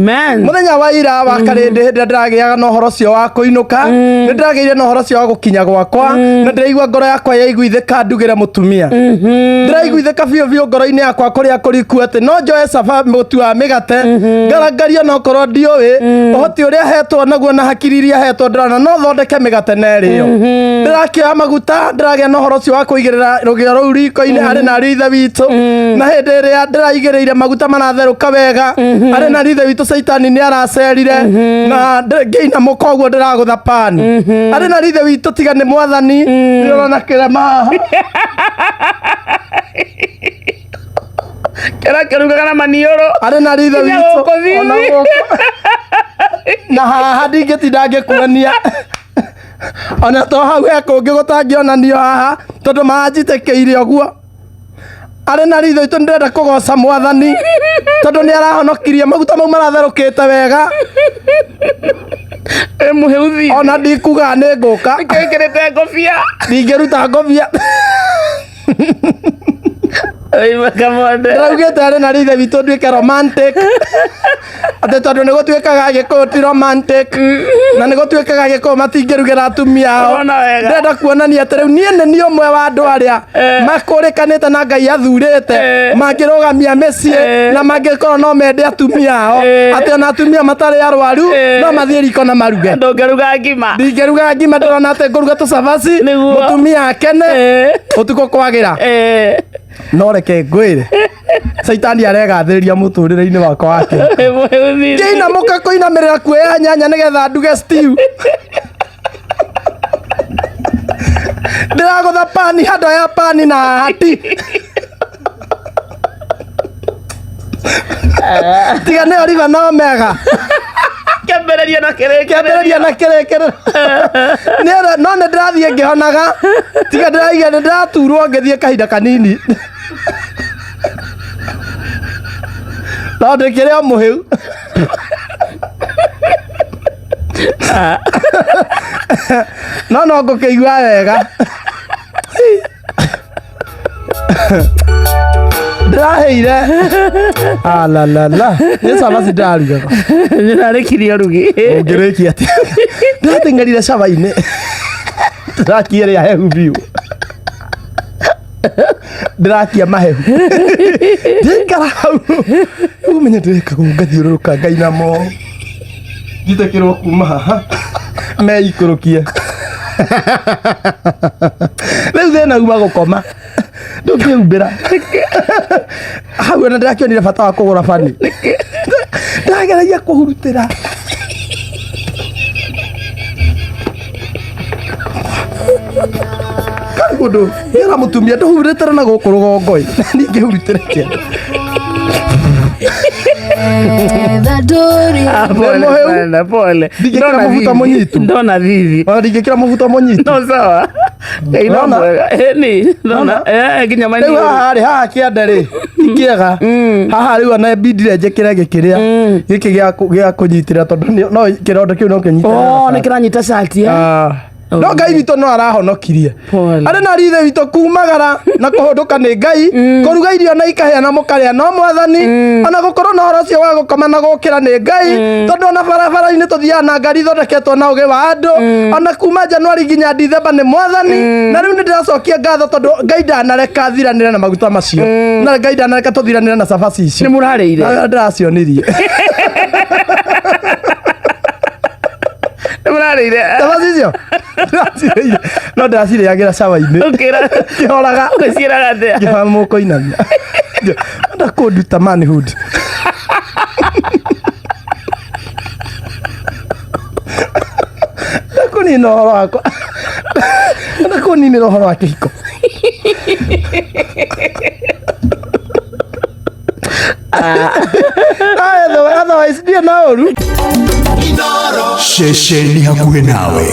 muthenya wa ira wa karinde ndagiaga no horo cio wa kuinuka ndageire no horo cio wa gukinya gwakwa na ndiraigua ngoro yakwa yaiguithika ndugire mutumia ndiraiguithika biu ngoro-ini yakwa kuria kuriku ati no njoe saba mutu wa migate ngarangaria no korwo ndiui uhoti uria hetwo naguo na hakiri iria hetwo ndirana no thondeke migate nerio ndirakioya maguta ndiragia no horo cio wa kuigirira rugio ruu riko-ini ari na rithe witu na hindi iria ndiraigiriire maguta maratheruka wega ari na rithe witu Saitani ni aracerire na ngeina mukoguo ndiragutha pani ari na rithe witu tiga ni mwathani ndirona kirema kera keruga na manioro ari na rithe witu ona goko na haha ndingitinda ngikuania ona to hau ekungi gutangionanio haha tondu manjitekeire uguo ari na ritho itu ndirenda kugoca mwathani tondu ni arahonokirie maguta mau maratherukite wega muheuthi ona ndikuga ni nguka kekirite ngobia ndingiruta ngobia ai makamode raugite ari na rithe witu nduike romantic ate tondu ni gutuikaga gikuyu ti romantic na ni gutuikaga gikuyu matingirugira atumia ao ndenda kuonania ati riu nie ni umwe wa andu aria makurikanite na Ngai athurite mangirugamia micii na mangikorwo no mende atumia ao ati ona atumia matari arwaru no mathie riko na maruge ndungiruga ngima ndingiruga ngima ndorona ati nguruga tucabaci mutumia akene utuko kwagira no reke ngwire Saitani aregathiriria muturire-ini wakwa wake ngeina muka kuinamirira kuoya nyanya nigetha nduge stew ndiragutha pani handu ya pani na hati tiga ni oriva no mega kiambĩrĩria na kĩrĩkĩrĩro no nĩ ndĩrathiĩ ngĩhonaga tiga ndĩraiga nĩ ndĩraturwo ngĩthiĩ kahinda kanini no ndĩkĩrĩ o mũhĩu no ngũkĩigua wega ndĩraheire alalala nĩ cabaci ndĩrarugaga ndĩrarĩkirie rugi ũngĩrĩkia atĩa ndĩrateng'erire caba-inĩ ndĩrakia rĩa hehu biũ ndĩrakia mahehu ndĩraikara hau ũmenye ndĩrĩkagwo ngathiũrũrũka ngaina mo njitekĩrwo kuma haha meikũrũkie rĩu thĩna uma gũkoma ndũngĩumbĩra hau ona ndĩrakĩonire bata wa kũgũra bani ndageragia kũhurutĩra mũndũ yera mũtumia ndũhurutĩra na gũkũ rũgongo-ĩ ningĩ hurutĩre kĩanda pole ndingĩkĩra maguta mũnyitu ndona thithi ona ndingĩkĩra maguta mũnyitu no sawa ĩno mwega ni ndona nginya mani rĩu haha kĩanda-rĩ ikĩega haha rĩu ona mbindire njĩkĩre gĩkĩrĩa gĩkĩ gĩa kũnyitĩra tondũ no kĩronda kĩu no kĩnyitĩra nĩ kĩranyita cati no Ngai witũ no arahonokirie arĩ na rithe witũ kumagara na kũhũndũka nĩ Ngai kũruga irio na ikaheana mũkarĩa no mwathani ona gũkorwo na ũhoro ũcio wa gũkoma na gũkĩra nĩ Ngai tondũ ona barabara-inĩ tũthiaga na ngari ithondeketwo na ũgĩ wa andũ ona kuma Januari nginya Dithemba nĩ mwathani na rĩu nĩ ndĩracokia ngatho tondũ Ngai ndanareka thiranĩre na maguta macio na Ngai ndanareka tũthiranĩre na cabaci icio nĩ mũrarĩire ndĩracionirie mũrarĩire cabaci icio no ndĩracirĩagĩra caba-inĩ kĩhoraga ũgĩciĩraga atĩa kĩhoraga mũkũinamia nda kũnduta manhood ndakũnina ũhoro wakwa ndakũninĩra ũhoro wa kĩhiko otherwise ndirĩ na ũru ceceni hakuhĩ nawe.